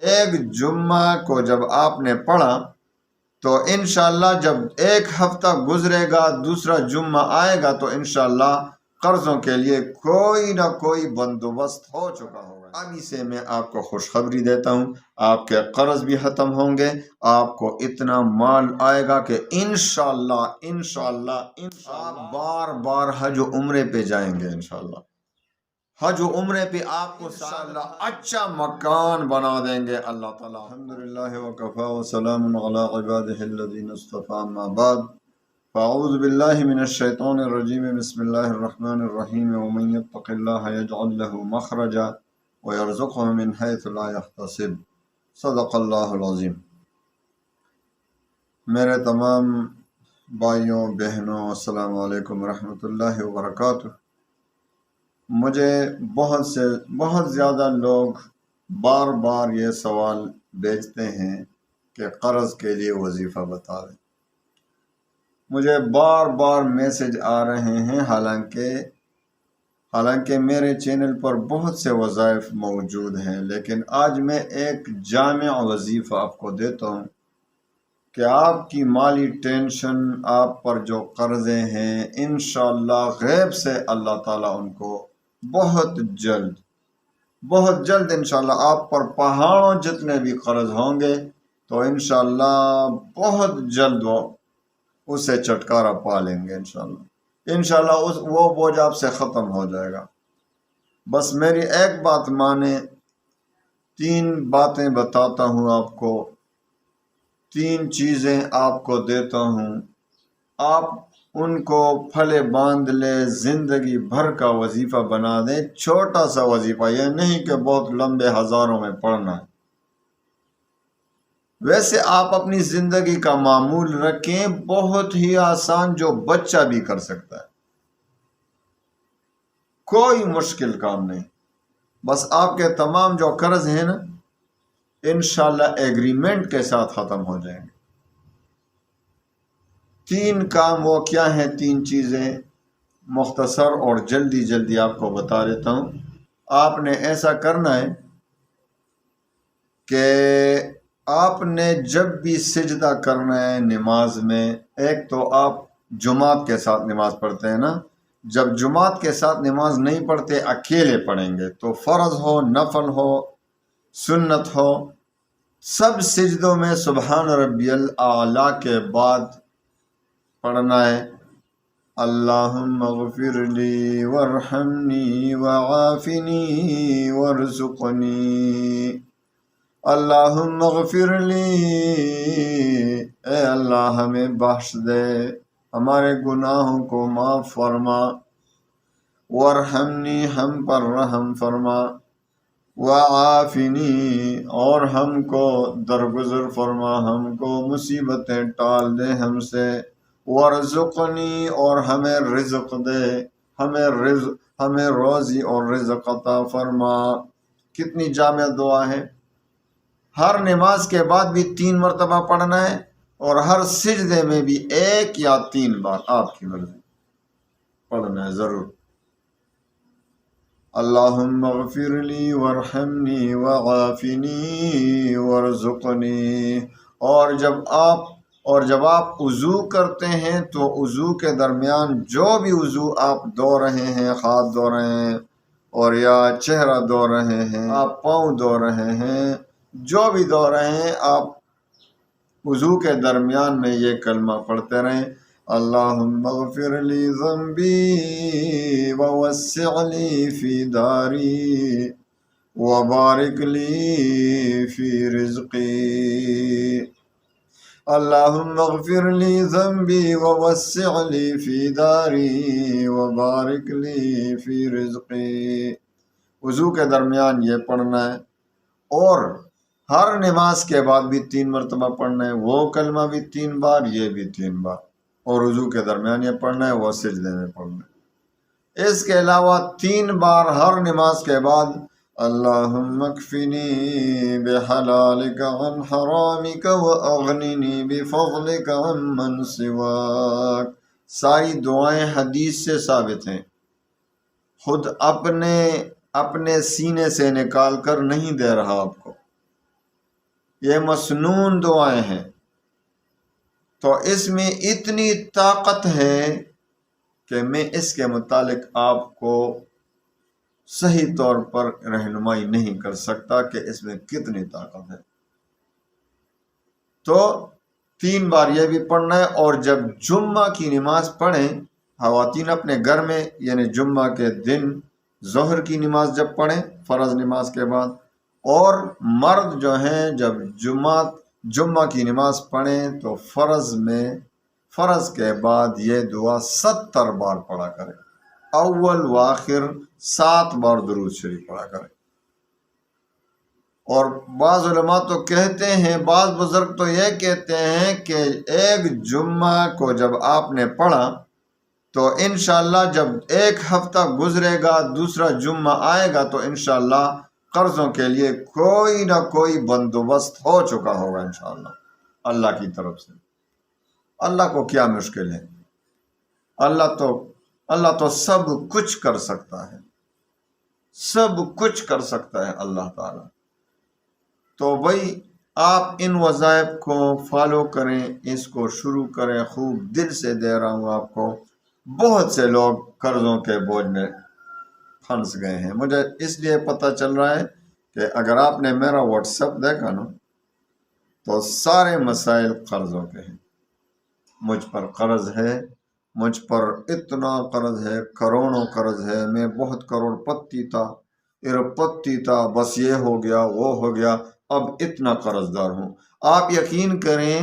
ایک جمعہ کو جب آپ نے پڑھا تو انشاءاللہ جب ایک ہفتہ گزرے گا دوسرا جمعہ آئے گا تو انشاءاللہ قرضوں کے لیے کوئی نہ کوئی بندوبست ہو چکا ہوگا۔ ابھی سے میں آپ کو خوشخبری دیتا ہوں، آپ کے قرض بھی ختم ہوں گے، آپ کو اتنا مال آئے گا کہ انشاءاللہ آپ بار بار حج و عمرے پہ جائیں گے۔ انشاءاللہ حج و عمرے پہ آپ کو انشاءاللہ اچھا مکان بنا دیں گے اللہ تعالیٰ۔ الحمدللہ وکفا وسلام علی عبادہ الذین اصطفی، اما بعد فاعوذ باللہ من الشیطان الرجیم، بسم اللہ الرحمن الرحیم، ومن یتق اللہ یجعل لہ مخرجا ویرزقہ من حیث لا یحتسب، صدق اللہ العظیم۔ میرے تمام بھائیوں بہنوں، السلام علیکم ورحمۃ اللہ وبرکاتہ۔ مجھے بہت زیادہ لوگ بار بار یہ سوال بھیجتے ہیں کہ قرض کے لیے وظیفہ بتا دیں۔ مجھے بار بار میسج آ رہے ہیں، حالانکہ میرے چینل پر بہت سے وظائف موجود ہیں، لیکن آج میں ایک جامع وظیفہ آپ کو دیتا ہوں کہ آپ کی مالی ٹینشن، آپ پر جو قرضے ہیں، انشاءاللہ غیب سے اللہ تعالیٰ ان کو بہت جلد انشاءاللہ آپ پر پہاڑوں جتنے بھی قرض ہوں گے تو انشاءاللہ بہت جلد اسے چھٹکارا پا لیں گے۔ انشاءاللہ وہ بوجھ آپ سے ختم ہو جائے گا۔ بس میری ایک بات مانیں، 3 باتیں بتاتا ہوں آپ کو، 3 چیزیں آپ کو دیتا ہوں، آپ ان کو پھلے باندھ لے، زندگی بھر کا وظیفہ بنا دیں۔ چھوٹا سا وظیفہ، یہ نہیں کہ بہت لمبے ہزاروں میں پڑھنا ہے۔ ویسے آپ اپنی زندگی کا معمول رکھیں، بہت ہی آسان، جو بچہ بھی کر سکتا ہے، کوئی مشکل کام نہیں۔ بس آپ کے تمام جو قرض ہیں نا، انشاءاللہ ایگریمنٹ کے ساتھ ختم ہو جائیں گے۔ 3 کام وہ کیا ہیں، 3 چیزیں مختصر اور جلدی آپ کو بتا دیتا ہوں۔ آپ نے ایسا کرنا ہے کہ آپ نے جب بھی سجدہ کرنا ہے نماز میں، ایک تو آپ جماعت کے ساتھ نماز پڑھتے ہیں نا، جب جماعت کے ساتھ نماز نہیں پڑھتے، اکیلے پڑھیں گے، تو فرض ہو، نفل ہو، سنت ہو، سب سجدوں میں سبحان ربی الاعلیٰ کے بعد پڑھنا ہے اللہم اغفر لی وارحمنی وعافنی وارزقنی، اللہم اغفر لی، اے اللہ ہمیں بخش دے، ہمارے گناہوں کو معاف فرما، وارحمنی، ہم پر رحم فرما، وعافنی، اور ہم کو درگزر فرما، ہم کو مصیبتیں ٹال دے ہم سے، ورزقنی، اور ہمیں رزق دے، ہمیں روزی اور رزق عطا فرما۔ کتنی جامع دعا ہے! ہر نماز کے بعد بھی 3 مرتبہ پڑھنا ہے، اور ہر سجدے میں بھی 1 یا 3 بار، آپ کی مرضی، پڑھنا ہے ضرور۔ اللہم اغفر لی وارحمنی وعافنی وارزقنی۔ اور جب آپ وضو کرتے ہیں تو وضو کے درمیان جو بھی وضو آپ دھو رہے ہیں، ہاتھ دھو رہے ہیں اور یا چہرہ دھو رہے ہیں، آپ پاؤں دھو رہے ہیں، جو بھی دھو رہے ہیں، آپ وضو کے درمیان میں یہ کلمہ پڑھتے رہیں، اللہم اغفر لی ذنبی ووسع لی فی داری وبارک لی فی رزقی، اللہم اغفر لی ذنبی ووسع لی فی داری وبارک لی فی رزقی۔ وضو کے درمیان یہ پڑھنا ہے، اور ہر نماز کے بعد بھی 3 مرتبہ پڑھنا ہے، وہ کلمہ بھی 3 بار، یہ بھی 3 بار، اور وضو کے درمیان یہ پڑھنا ہے، وہ سجدے میں پڑھنا ہے۔ اس کے علاوہ 3 بار ہر نماز کے بعد اللہم اکفنی بحلالک عن حرامک واغننی بفضلک عمن سواک۔ ساری دعائیں حدیث سے ثابت ہیں، خود اپنے سینے سے نکال کر نہیں دے رہا آپ کو، یہ مسنون دعائیں ہیں، تو اس میں اتنی طاقت ہے کہ میں اس کے متعلق آپ کو صحیح طور پر رہنمائی نہیں کر سکتا کہ اس میں کتنی طاقت ہے۔ تو 3 بار یہ بھی پڑھنا ہے، اور جب جمعہ کی نماز پڑھیں خواتین اپنے گھر میں، یعنی جمعہ کے دن ظہر کی نماز جب پڑھیں فرض نماز کے بعد، اور مرد جو ہیں جب جمعہ کی نماز پڑھیں تو فرض کے بعد یہ دعا 70 بار پڑھا کریں، اول و آخر 7 بار درود شریف پڑھا کریں۔ اور بعض علماء تو کہتے ہیں، بعض بزرگ تو یہ کہتے ہیں کہ ایک جمعہ کو جب آپ نے پڑھا تو انشاءاللہ جب ایک ہفتہ گزرے گا دوسرا جمعہ آئے گا تو انشاءاللہ قرضوں کے لیے کوئی نہ کوئی بندوبست ہو چکا ہوگا انشاءاللہ اللہ کی طرف سے۔ اللہ کو کیا مشکل ہے؟ اللہ تو سب کچھ کر سکتا ہے، سب کچھ کر سکتا ہے اللہ تعالی۔ تو بھائی آپ ان وظائف کو فالو کریں، اس کو شروع کریں، خوب دل سے دے رہا ہوں آپ کو۔ بہت سے لوگ قرضوں کے بوجھ میں پھنس گئے ہیں، مجھے اس لیے پتہ چل رہا ہے کہ اگر آپ نے میرا واٹس ایپ دیکھا نا تو سارے مسائل قرضوں کے ہیں۔ مجھ پر قرض ہے، مجھ پر اتنا قرض ہے، کروڑوں قرض ہے، میں بہت کروڑ پتی تھا، بس یہ ہو گیا وہ ہو گیا، اب اتنا قرض دار ہوں۔ آپ یقین کریں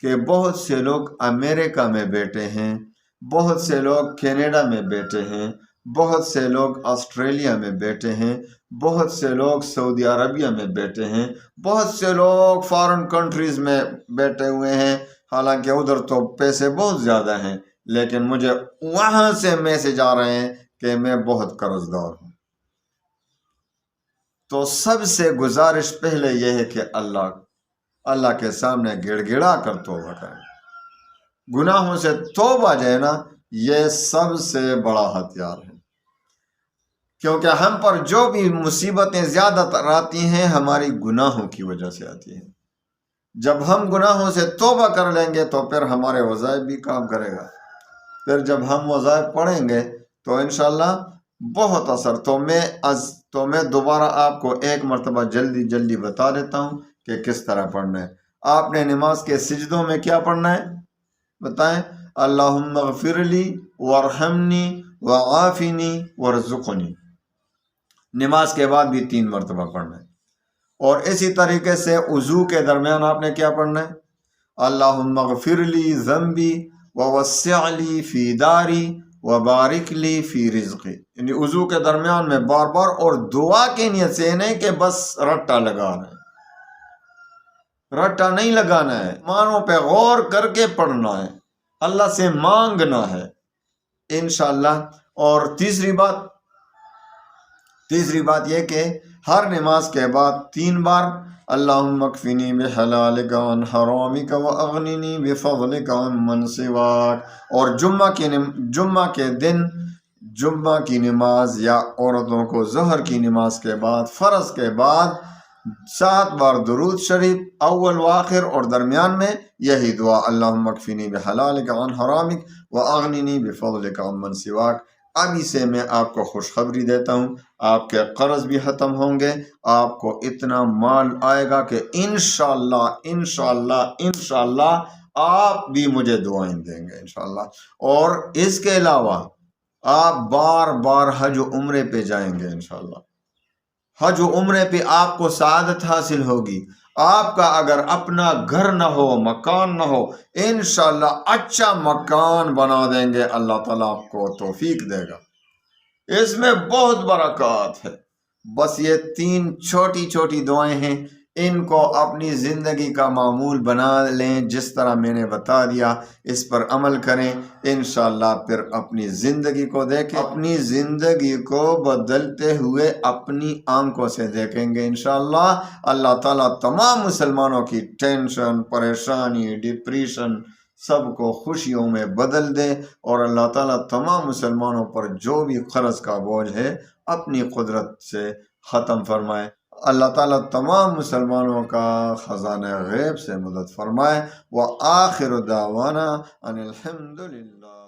کہ بہت سے لوگ امریکہ میں بیٹھے ہیں، بہت سے لوگ کینیڈا میں بیٹھے ہیں، بہت سے لوگ آسٹریلیا میں بیٹھے ہیں، بہت سے لوگ سعودی عربیہ میں بیٹھے ہیں، بہت سے لوگ فارن کنٹریز میں بیٹھے ہوئے ہیں، حالانکہ ادھر تو پیسے بہت زیادہ ہیں، لیکن مجھے وہاں سے میسج آ رہے ہیں کہ میں بہت قرض دار ہوں۔ تو سب سے گزارش پہلے یہ ہے کہ اللہ کے سامنے گڑ گڑا کر توبہ کریں، گناہوں سے توبہ جو ہے نا یہ سب سے بڑا ہتھیار ہے، کیونکہ ہم پر جو بھی مصیبتیں زیادہ تر آتی ہیں ہماری گناہوں کی وجہ سے آتی ہیں۔ جب ہم گناہوں سے توبہ کر لیں گے تو پھر ہمارے وظائف بھی کام کرے گا، پھر جب ہم وظائف پڑھیں گے تو انشاءاللہ بہت اثر۔ تو میں دوبارہ آپ کو ایک مرتبہ جلدی بتا دیتا ہوں کہ کس طرح پڑھنا ہے۔ آپ نے نماز کے سجدوں میں کیا پڑھنا ہے بتائیں؟ اللہم اغفر لی وارحمنی وعافنی وارزقنی، نماز کے بعد بھی 3 مرتبہ پڑھنا ہے۔ اور اسی طریقے سے وضو کے درمیان آپ نے کیا پڑھنا ہے؟ اللہم اغفر لی ذنبی ووسع لی فی داری وبارک لی فی رزقی، یعنی وضو کے درمیان میں بار بار، اور دعا کی نیت سے نہیں کہ بس رٹا لگانا ہے، رٹا نہیں لگانا ہے، معنوں پہ غور کر کے پڑھنا ہے، اللہ سے مانگنا ہے انشاءاللہ۔ اور تیسری بات یہ کہ ہر نماز کے بعد 3 بار اللہم اکفنی بحلالک عن حرامک واغننی بفضلک عن من سواک، اور جمعہ کے دن جمعہ کی نماز یا عورتوں کو ظہر کی نماز کے بعد فرض کے بعد 7 بار درود شریف اول و آخر، اور درمیان میں یہی دعا اللہم اکفنی بحلالک عن حرامک واغننی بفضلک عن من سواک۔ ابھی سے میں آپ کو خوشخبری دیتا ہوں، آپ کے قرض بھی ختم ہوں گے، آپ کو اتنا مال آئے گا کہ انشاءاللہ آپ بھی مجھے دعائیں دیں گے انشاءاللہ۔ اور اس کے علاوہ آپ بار بار حج و عمرے پہ جائیں گے انشاءاللہ، حج و عمرے پہ آپ کو سعادت حاصل ہوگی۔ آپ کا اگر اپنا گھر نہ ہو، مکان نہ ہو، انشاءاللہ اچھا مکان بنا دیں گے، اللہ تعالیٰ آپ کو توفیق دے گا، اس میں بہت برکات ہے۔ بس یہ 3 چھوٹی دعائیں ہیں، ان کو اپنی زندگی کا معمول بنا لیں، جس طرح میں نے بتا دیا اس پر عمل کریں انشاءاللہ، پھر اپنی زندگی کو دیکھیں، اپنی زندگی کو بدلتے ہوئے اپنی آنکھوں سے دیکھیں گے انشاءاللہ۔ اللہ تعالیٰ تمام مسلمانوں کی ٹینشن، پریشانی، ڈپریشن سب کو خوشیوں میں بدل دے، اور اللہ تعالیٰ تمام مسلمانوں پر جو بھی قرض کا بوجھ ہے اپنی قدرت سے ختم فرمائے۔ اللہ تعالیٰ تمام مسلمانوں کا خزانہ غیب سے مدد فرمائے۔ وآخر دعوانا ان الحمد للہ۔